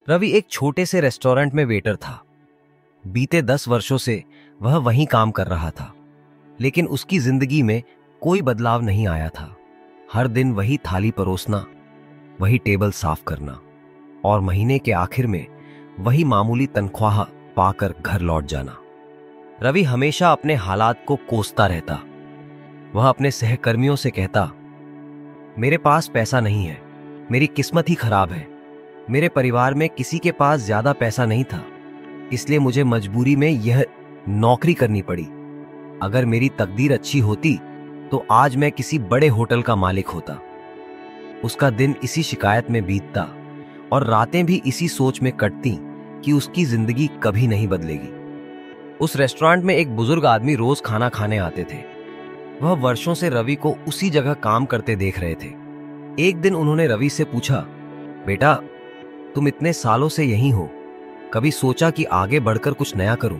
रवि एक छोटे से रेस्टोरेंट में वेटर था। बीते 10 वर्षों से वह वहीं काम कर रहा था, लेकिन उसकी जिंदगी में कोई बदलाव नहीं आया था। हर दिन वही थाली परोसना, वही टेबल साफ करना और महीने के आखिर में वही मामूली तनख्वाह पाकर घर लौट जाना। रवि हमेशा अपने हालात को कोसता रहता। वह अपने सहकर्मियों से कहता, मेरे पास पैसा नहीं है, मेरी किस्मत ही खराब है। मेरे परिवार में किसी के पास ज्यादा पैसा नहीं था, इसलिए मुझे मजबूरी में यह नौकरी करनी पड़ी। अगर मेरी तकदीर अच्छी होती तो आज मैं किसी बड़े होटल का मालिक होता। उसका दिन इसी शिकायत में बीतता और रातें भी इसी सोच में कटती कि उसकी जिंदगी कभी नहीं बदलेगी। उस रेस्टोरेंट में एक बुजुर्ग आदमी रोज खाना खाने आते थे। वह वर्षों से रवि को उसी जगह काम करते देख रहे थे। एक दिन उन्होंने रवि से पूछा, बेटा, तुम इतने सालों से यहीं हो, कभी सोचा कि आगे बढ़कर कुछ नया करूं?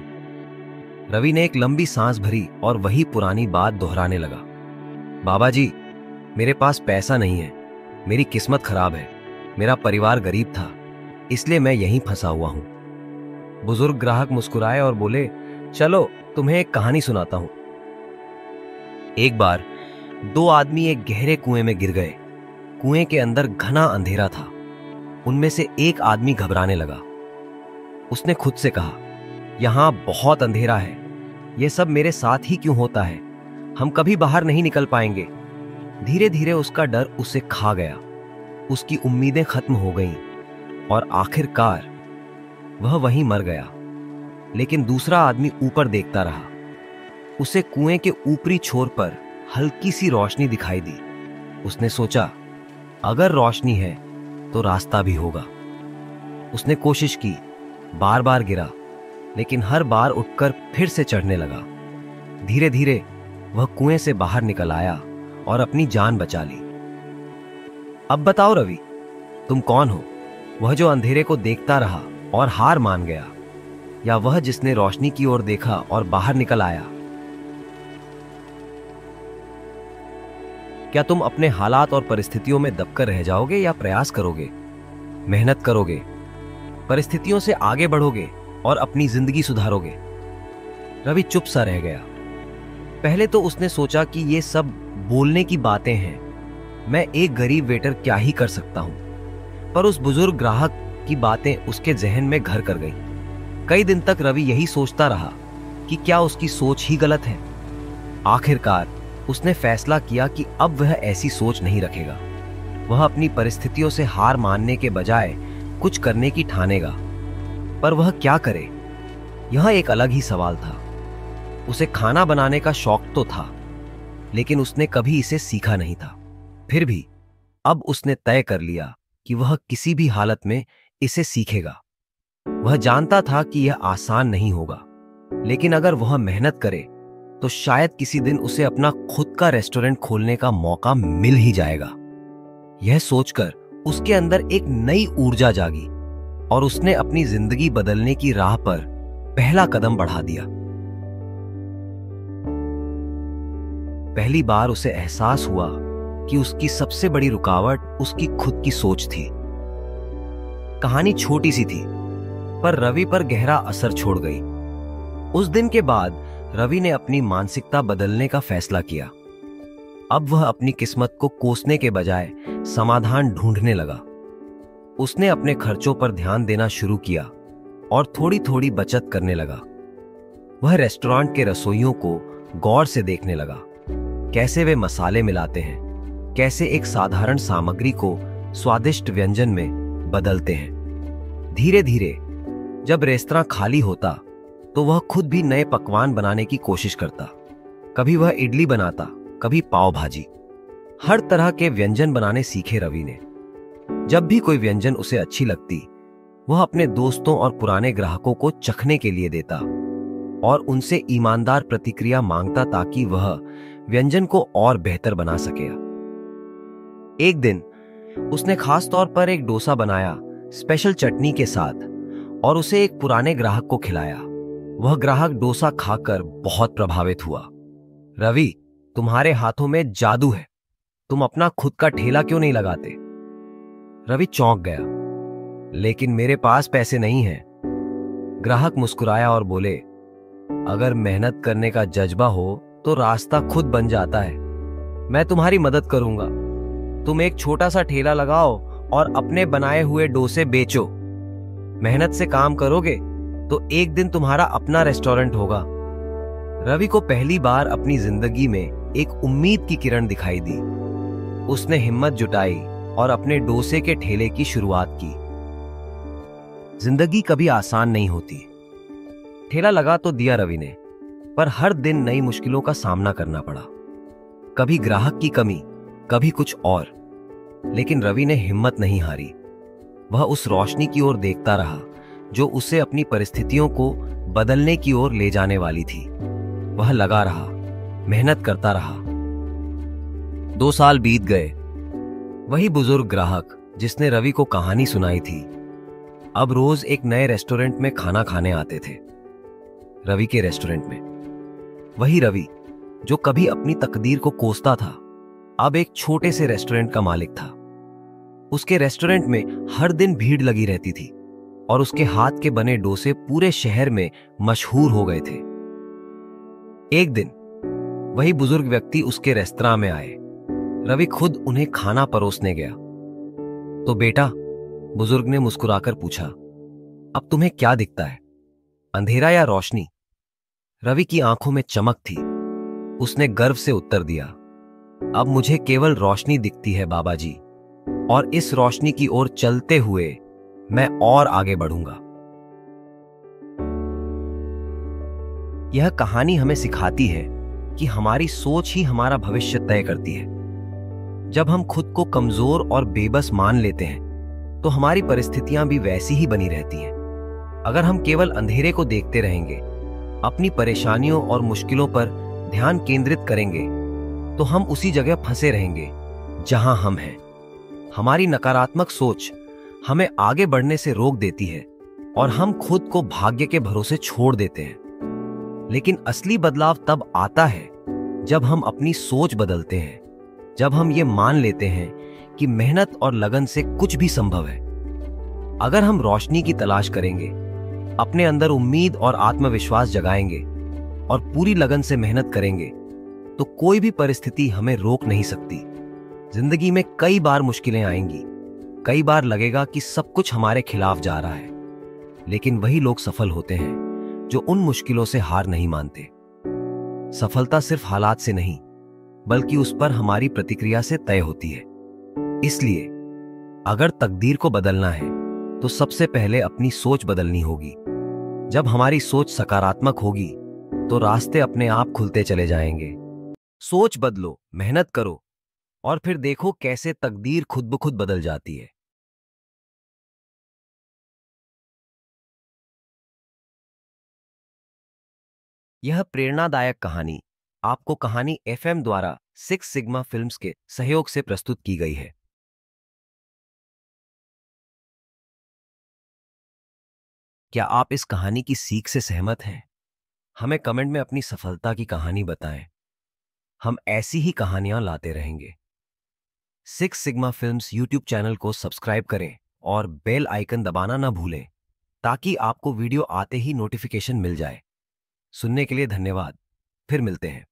रवि ने एक लंबी सांस भरी और वही पुरानी बात दोहराने लगा, बाबा जी, मेरे पास पैसा नहीं है, मेरी किस्मत खराब है, मेरा परिवार गरीब था, इसलिए मैं यहीं फंसा हुआ हूं। बुजुर्ग ग्राहक मुस्कुराए और बोले, चलो तुम्हें एक कहानी सुनाता हूं। एक बार 2 आदमी एक गहरे कुएं में गिर गए। कुएं के अंदर घना अंधेरा था। उनमें से एक आदमी घबराने लगा। उसने खुद से कहा, यहां बहुत अंधेरा है, यह सब मेरे साथ ही क्यों होता है? हम कभी बाहर नहीं निकल पाएंगे। धीरे धीरे उसका डर उसे खा गया। उसकी उम्मीदें खत्म हो गईं और आखिरकार वह वहीं मर गया। लेकिन दूसरा आदमी ऊपर देखता रहा। उसे कुएं के ऊपरी छोर पर हल्की सी रोशनी दिखाई दी। उसने सोचा, अगर रोशनी है तो रास्ता भी होगा। उसने कोशिश की, बार बार गिरा, लेकिन हर बार उठकर फिर से चढ़ने लगा। धीरे धीरे वह कुएं से बाहर निकल आया और अपनी जान बचा ली। अब बताओ रवि, तुम कौन हो? वह जो अंधेरे को देखता रहा और हार मान गया, या वह जिसने रोशनी की ओर देखा और बाहर निकल आया? क्या तुम अपने हालात और परिस्थितियों में दबकर रह जाओगे या प्रयास करोगे, मेहनत करोगे, परिस्थितियों से आगे बढ़ोगे और अपनी जिंदगी सुधारोगे? रवि चुप सा रह गया। पहले तो उसने सोचा कि ये सब बोलने की बातें हैं, मैं एक गरीब वेटर क्या ही कर सकता हूं। पर उस बुजुर्ग ग्राहक की बातें उसके जहन में घर कर गईं। कई दिन तक रवि यही सोचता रहा कि क्या उसकी सोच ही गलत है। आखिरकार उसने फैसला किया कि अब वह ऐसी सोच नहीं रखेगा। वह अपनी परिस्थितियों से हार मानने के बजाय कुछ करने की ठानेगा। पर वह क्या करे, यह एक अलग ही सवाल था। उसे खाना बनाने का शौक तो था, लेकिन उसने कभी इसे सीखा नहीं था। फिर भी अब उसने तय कर लिया कि वह किसी भी हालत में इसे सीखेगा। वह जानता था कि यह आसान नहीं होगा, लेकिन अगर वह मेहनत करे तो शायद किसी दिन उसे अपना खुद का रेस्टोरेंट खोलने का मौका मिल ही जाएगा। यह सोचकर उसके अंदर एक नई ऊर्जा जागी और उसने अपनी जिंदगी बदलने की राह पर पहला कदम बढ़ा दिया। पहली बार उसे एहसास हुआ कि उसकी सबसे बड़ी रुकावट उसकी खुद की सोच थी। कहानी छोटी सी थी, पर रवि पर गहरा असर छोड़ गई। उस दिन के बाद रवि ने अपनी मानसिकता बदलने का फैसला किया। अब वह अपनी किस्मत को कोसने के बजाय समाधान ढूंढने लगा। उसने अपने खर्चों पर ध्यान देना शुरू किया और थोड़ी थोड़ी बचत करने लगा। वह रेस्टोरेंट के रसोइयों को गौर से देखने लगा, कैसे वे मसाले मिलाते हैं, कैसे एक साधारण सामग्री को स्वादिष्ट व्यंजन में बदलते हैं। धीरे धीरे जब रेस्तरां खाली होता तो वह खुद भी नए पकवान बनाने की कोशिश करता। कभी वह इडली बनाता, कभी पाव भाजी। हर तरह के व्यंजन बनाने सीखे रवि ने। जब भी कोई व्यंजन उसे अच्छी लगती, वह अपने दोस्तों और पुराने ग्राहकों को चखने के लिए देता और उनसे ईमानदार प्रतिक्रिया मांगता ताकि वह व्यंजन को और बेहतर बना सके। एक दिन उसने खास तौर पर एक डोसा बनाया, स्पेशल चटनी के साथ, और उसे एक पुराने ग्राहक को खिलाया। वह ग्राहक डोसा खाकर बहुत प्रभावित हुआ। रवि, तुम्हारे हाथों में जादू है, तुम अपना खुद का ठेला क्यों नहीं लगाते? रवि चौंक गया। लेकिन मेरे पास पैसे नहीं हैं। ग्राहक मुस्कुराया और बोले, अगर मेहनत करने का जज्बा हो तो रास्ता खुद बन जाता है। मैं तुम्हारी मदद करूंगा। तुम एक छोटा सा ठेला लगाओ और अपने बनाए हुए डोसे बेचो। मेहनत से काम करोगे तो एक दिन तुम्हारा अपना रेस्टोरेंट होगा। रवि को पहली बार अपनी जिंदगी में एक उम्मीद की किरण दिखाई दी। उसने हिम्मत जुटाई और अपने डोसे के ठेले की शुरुआत की। जिंदगी कभी आसान नहीं होती। ठेला लगा तो दिया रवि ने, पर हर दिन नई मुश्किलों का सामना करना पड़ा। कभी ग्राहक की कमी, कभी कुछ और। लेकिन रवि ने हिम्मत नहीं हारी। वह उस रोशनी की ओर देखता रहा जो उसे अपनी परिस्थितियों को बदलने की ओर ले जाने वाली थी। वह लगा रहा, मेहनत करता रहा। 2 साल बीत गए। वही बुजुर्ग ग्राहक जिसने रवि को कहानी सुनाई थी, अब रोज एक नए रेस्टोरेंट में खाना खाने आते थे। रवि के रेस्टोरेंट में वही रवि जो कभी अपनी तकदीर को कोसता था, अब एक छोटे से रेस्टोरेंट का मालिक था। उसके रेस्टोरेंट में हर दिन भीड़ लगी रहती थी और उसके हाथ के बने डोसे पूरे शहर में मशहूर हो गए थे। एक दिन वही बुजुर्ग व्यक्ति उसके रेस्तरां में आए। रवि खुद उन्हें खाना परोसने गया। तो बेटा, बुजुर्ग ने मुस्कुराकर पूछा, अब तुम्हें क्या दिखता है, अंधेरा या रोशनी? रवि की आंखों में चमक थी। उसने गर्व से उत्तर दिया, अब मुझे केवल रोशनी दिखती है बाबा जी, और इस रोशनी की ओर चलते हुए मैं और आगे बढ़ूंगा। यह कहानी हमें सिखाती है कि हमारी सोच ही हमारा भविष्य तय करती है। जब हम खुद को कमजोर और बेबस मान लेते हैं तो हमारी परिस्थितियां भी वैसी ही बनी रहती हैं। अगर हम केवल अंधेरे को देखते रहेंगे, अपनी परेशानियों और मुश्किलों पर ध्यान केंद्रित करेंगे, तो हम उसी जगह फंसे रहेंगे जहां हम हैं। हमारी नकारात्मक सोच हमें आगे बढ़ने से रोक देती है और हम खुद को भाग्य के भरोसे छोड़ देते हैं। लेकिन असली बदलाव तब आता है जब हम अपनी सोच बदलते हैं, जब हम ये मान लेते हैं कि मेहनत और लगन से कुछ भी संभव है। अगर हम रोशनी की तलाश करेंगे, अपने अंदर उम्मीद और आत्मविश्वास जगाएंगे और पूरी लगन से मेहनत करेंगे, तो कोई भी परिस्थिति हमें रोक नहीं सकती। जिंदगी में कई बार मुश्किलें आएंगी, कई बार लगेगा कि सब कुछ हमारे खिलाफ जा रहा है, लेकिन वही लोग सफल होते हैं जो उन मुश्किलों से हार नहीं मानते। सफलता सिर्फ हालात से नहीं, बल्कि उस पर हमारी प्रतिक्रिया से तय होती है। इसलिए अगर तकदीर को बदलना है तो सबसे पहले अपनी सोच बदलनी होगी। जब हमारी सोच सकारात्मक होगी तो रास्ते अपने आप खुलते चले जाएंगे। सोच बदलो, मेहनत करो और फिर देखो कैसे तकदीर खुद ब खुद बदल जाती है। यह प्रेरणादायक कहानी आपको कहानी एफएम द्वारा 6 सिग्मा फिल्म्स के सहयोग से प्रस्तुत की गई है। क्या आप इस कहानी की सीख से सहमत हैं? हमें कमेंट में अपनी सफलता की कहानी बताएं। हम ऐसी ही कहानियां लाते रहेंगे। 6 सिग्मा फिल्म्स यूट्यूब चैनल को सब्सक्राइब करें और बेल आइकन दबाना ना भूलें, ताकि आपको वीडियो आते ही नोटिफिकेशन मिल जाए। सुनने के लिए धन्यवाद। फिर मिलते हैं।